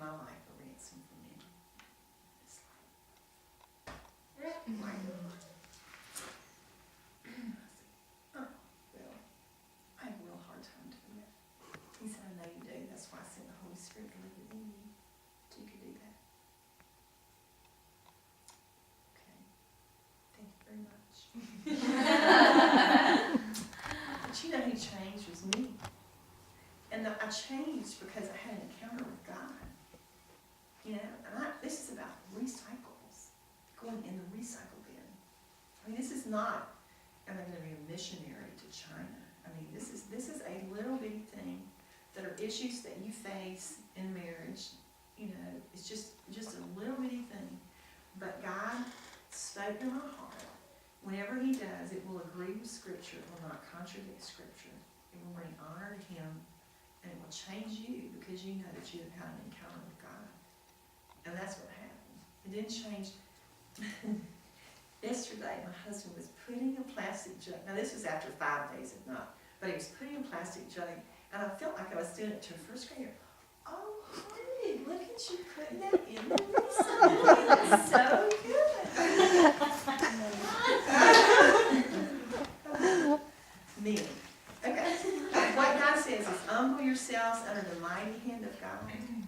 my life a ransom for many. It's like, why not? I said, oh, well, I have a real hard time doing that. He said, I know you do. That's why I sent the Holy Spirit to live within you, so you could do that. Okay. Thank you very much. But you know who changed was me. And I changed because I had an encounter with God. You know, and this is about recycles, going in the recycle bin. I mean, this is not, am I going to be a missionary to China? I mean, this is a little bitty thing that are issues that you face in marriage. You know, it's just a little bitty thing. But God spoke in my heart. Whenever He does, it will agree with Scripture. It will not contradict Scripture. It will bring honor to Him, and it will change you because you know that you have had an encounter with God. And that's what happened. It didn't change. Yesterday, my husband was putting a plastic jug. Now, this was after 5 days of not, but he was putting a plastic jug, and I felt like I was doing it to a first grader. Oh, honey, look at you putting that in the recycle. That's so good. Me. Okay. What God says is, humble yourselves under the mighty hand of God,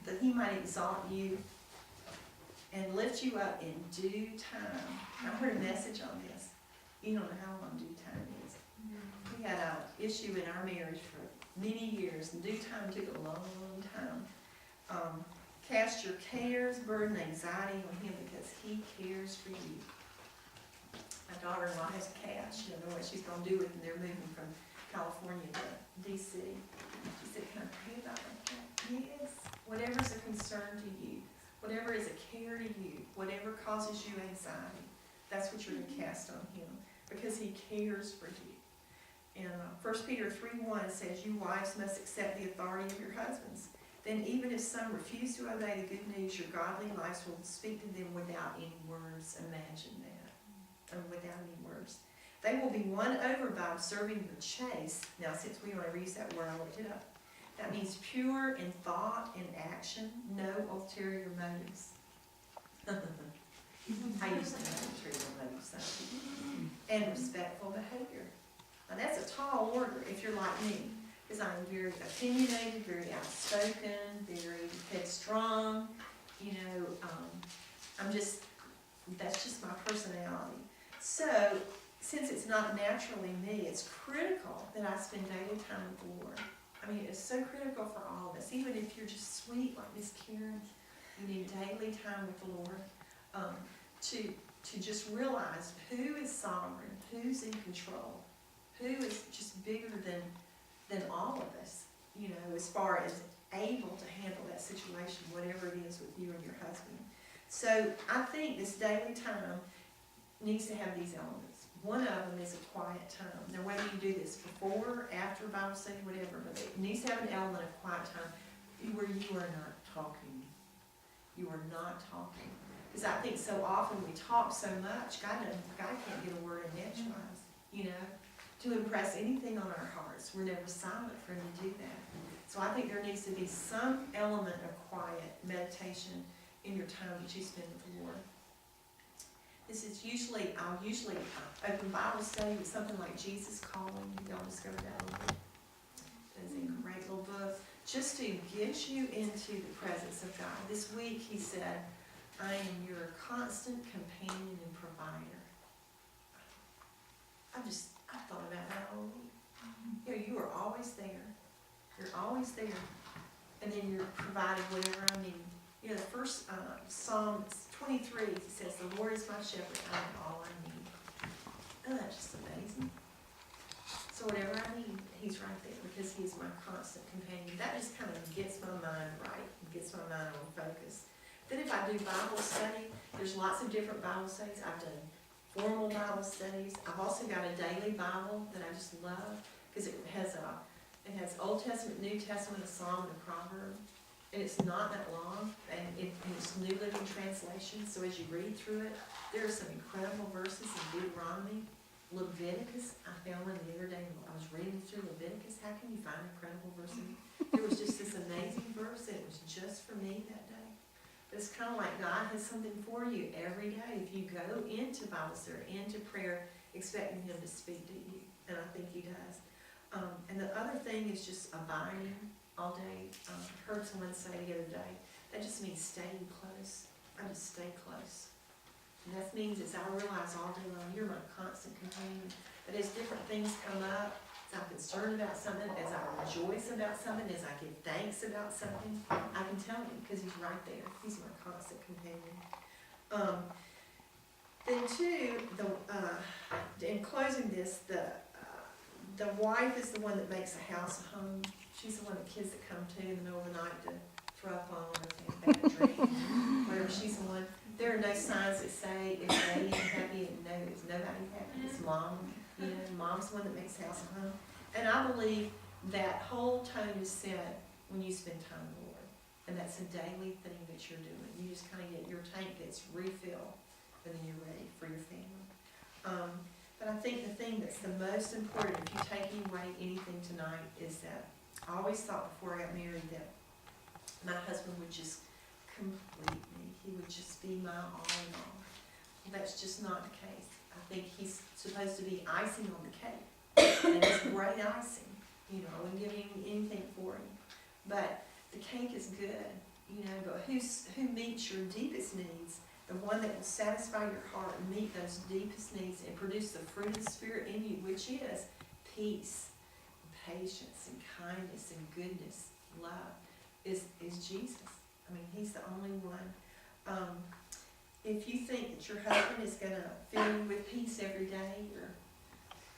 that He might exalt you and lift you up in due time. I heard a message on this. You don't know how long due time is. We had an issue in our marriage for many years, and due time took a long, long time. Cast your cares, burden, anxiety on Him because He cares for you. My daughter-in-law has a cat. She doesn't know what she's going to do with it, and they're moving from California to D.C. She said, can I pray about my cat? Yes. Whatever's a concern to you, whatever is a care to you, whatever causes you anxiety, that's what you're going to cast on Him because He cares for you. And 1 Peter 3:1 says, you wives must accept the authority of your husbands. Then even if some refuse to obey the good news, your godly lives will speak to them without any words. Imagine that. Without any words. They will be won over by observing the chaste. Now, since we only use that word, I looked it up. That means pure in thought and action, no ulterior motives. I used to have ulterior motives, and respectful behavior. Now, that's a tall order if you're like me, because I'm very opinionated, very outspoken, very headstrong. You know, that's just my personality. So, since it's not naturally me, it's critical that I spend daily time with the Lord. I mean, it's so critical for all of us. Even if you're just sweet like Miss Karen, you need daily time with the Lord to just realize who is sovereign, who's in control, who is just bigger than all of us, you know, as far as able to handle that situation, whatever it is with you and your husband. So I think this daily time needs to have these elements. One of them is a quiet time. Now, whether you do this before, after Bible study, whatever, but it needs to have an element of quiet time where you are not talking. You are not talking. Because I think so often we talk so much, God can't get a word in edgewise, you know, to impress anything on our hearts. We're never silent for Him to do that. So I think there needs to be some element of quiet meditation in your time that you spend with the Lord. I'll usually open Bible study with something like Jesus Calling. Y'all discovered that a little bit. It's a great little book. Just to get you into the presence of God. This week He said, I am your constant companion and provider. I thought about that all week. You know, you are always there. You're always there. And then you're providing whatever I need. You know, the first Psalm 23, it says, the Lord is my shepherd, I have all I need. Oh, that's just amazing. So whatever I need, He's right there because He is my constant companion. That just kind of gets my mind right, gets my mind on focus. Then if I do Bible study, there's lots of different Bible studies. I've done formal Bible studies. I've also got a daily Bible that I just love because it has Old Testament, New Testament, a Psalm, and a proverb. And it's not that long, and it's New Living Translation, so as you read through it, there are some incredible verses in Deuteronomy. Leviticus, I found one the other day, I was reading through Leviticus. How can you find incredible verses? There was just this amazing verse, and it was just for me that day. But it's kind of like God has something for you every day if you go into Bible study, into prayer, expecting Him to speak to you. And I think He does. And the other thing is just abiding all day. I heard someone say the other day, that just means staying close. I just stay close. And that means as I realize all day long, you're my constant companion. But as different things come up, as I'm concerned about something, as I rejoice about something, as I give thanks about something, I can tell Him because He's right there. He's my constant companion. Then too, in closing this, the wife is the one that makes a house a home. She's the one that kids that come to in the middle of the night to throw up on or take a bad drink, whatever. She's the one. There are no signs that say is Daddy happy, and no, it's nobody happy. It's Mom. You know, Mom's the one that makes the house a home. And I believe that whole tone is set when you spend time with the Lord. And that's a daily thing that you're doing. You just kind of get, your tank gets refilled, and then you're ready for your family. But I think the thing that's the most important, if you take away anything tonight, is that I always thought before I got married that my husband would just complete me. He would just be my all in all. Well, that's just not the case. I think he's supposed to be icing on the cake. And it's great icing. You know, I wouldn't give him anything for him. But the cake is good. You know, but who meets your deepest needs? The one that will satisfy your heart and meet those deepest needs and produce the fruit of the Spirit in you, which is peace, and patience, and kindness, and goodness, love, is Jesus. I mean, He's the only one. If you think that your husband is going to fill you with peace every day or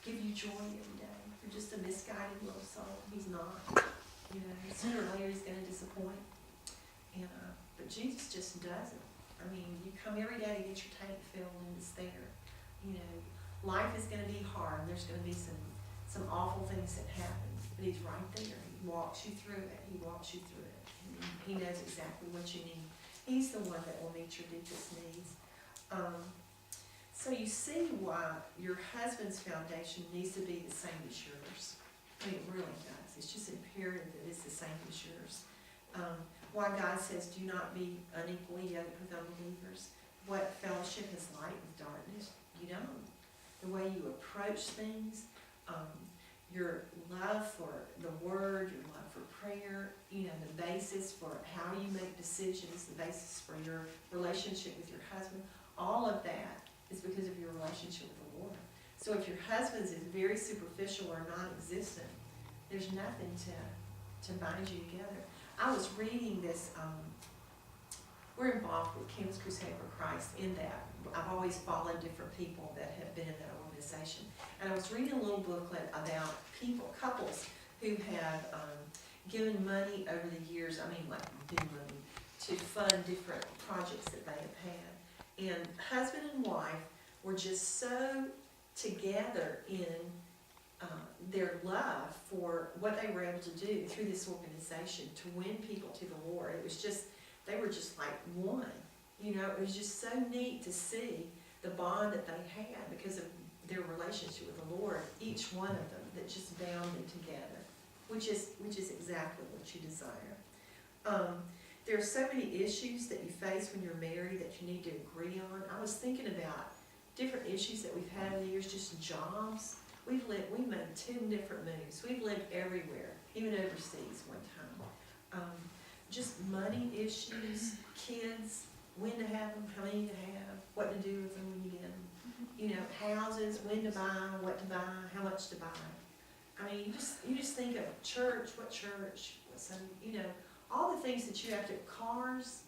give you joy every day, you're just a misguided little soul. He's not. You know, sooner or later He's going to disappoint. And but Jesus just doesn't. I mean, you come every day to get your tank filled and it's there. You know, life is going to be hard. There's going to be some awful things that happen. But He's right there. He walks you through it. He walks you through it. And He knows exactly what you need. He's the one that will meet your deepest needs. So you see why your husband's foundation needs to be the same as yours. I mean, it really does. It's just imperative that it's the same as yours. Why God says, do not be unequally yoked with unbelievers. What fellowship is light with darkness? You don't. The way you approach things, your love for the Word, your love for prayer, you know, the basis for how you make decisions, the basis for your relationship with your husband, all of that is because of your relationship with the Lord. So if your husband's is very superficial or non-existent, there's nothing to bind you together. I was reading this, we're involved with Campus Crusade for Christ in that. I've always followed different people that have been in that organization. And I was reading a little booklet about couples who have given money over the years, I mean like new money, to fund different projects that they have had. And husband and wife were just so together in their love for what they were able to do through this organization to win people to the Lord. It was just, they were just like one. You know, it was just so neat to see the bond that they had because of their relationship with the Lord, each one of them, that just bound them together, which is exactly what you desire. There are so many issues that you face when you're married that you need to agree on. I was thinking about different issues that we've had in the years, just jobs. We've made 10 different moves. We've lived everywhere, even overseas one time. Just money issues, kids, when to have them, how many to have, what to do with them when you get them. You know, houses, when to buy, what to buy, how much to buy. I mean, you just think of church, what some, you know, all the things that you have to, cars.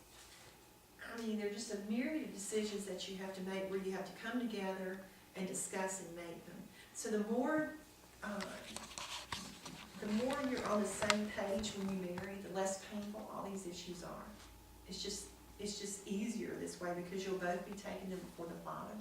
I mean, they're just a myriad of decisions that you have to make where you have to come together and discuss and make them. So the more you're on the same page when you marry, the less painful all these issues are. It's just easier this way because you'll both be taking them before the Father.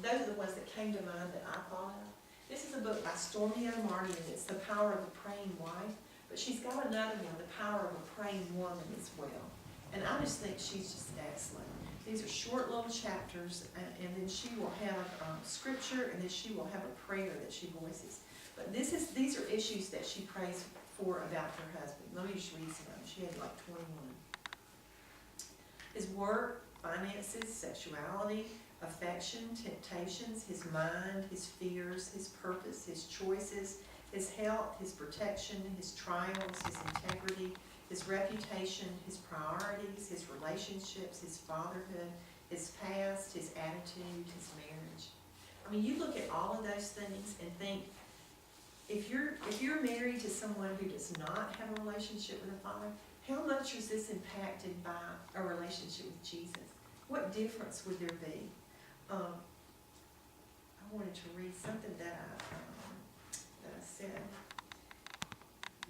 Those are the ones that came to mind that I thought of. This is a book by Stormy O'Martin, and it's The Power of a Praying Wife. But she's got another one, The Power of a Praying Woman, as well. And I just think she's just excellent. These are short little chapters, and then she will have scripture, and then she will have a prayer that she voices. But these are issues that she prays about her husband. Let me just read some of them. She had like 21. His work, finances, sexuality, affection, temptations, his mind, his fears, his purpose, his choices, his health, his protection, his trials, his integrity, his reputation, his priorities, his relationships, his fatherhood, his past, his attitude, his marriage. I mean, you look at all of those things and think, if you're married to someone who does not have a relationship with the Father, how much is this impacted by a relationship with Jesus? What difference would there be? I wanted to read something that I said.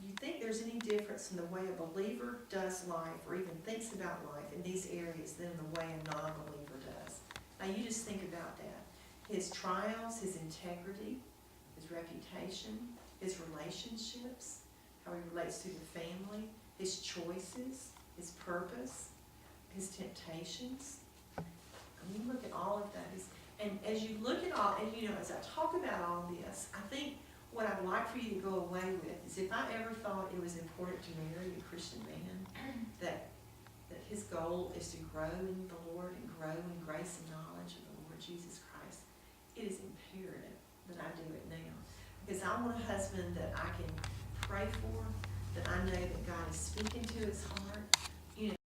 You think there's any difference in the way a believer does life or even thinks about life in these areas than in the way a non-believer does? Now you just think about that. His trials, his integrity, his reputation, his relationships, how he relates to the family, his choices, his purpose, his temptations. I mean, look at all of those. And as you look at all, and you know, as I talk about all this, I think what I'd like for you to go away with is, if I ever thought it was important to marry a Christian man, that his goal is to grow in the Lord and grow in grace and knowledge of the Lord Jesus Christ, it is imperative that I do it now. Because I want a husband that I can pray for, that I know that God is speaking to his heart,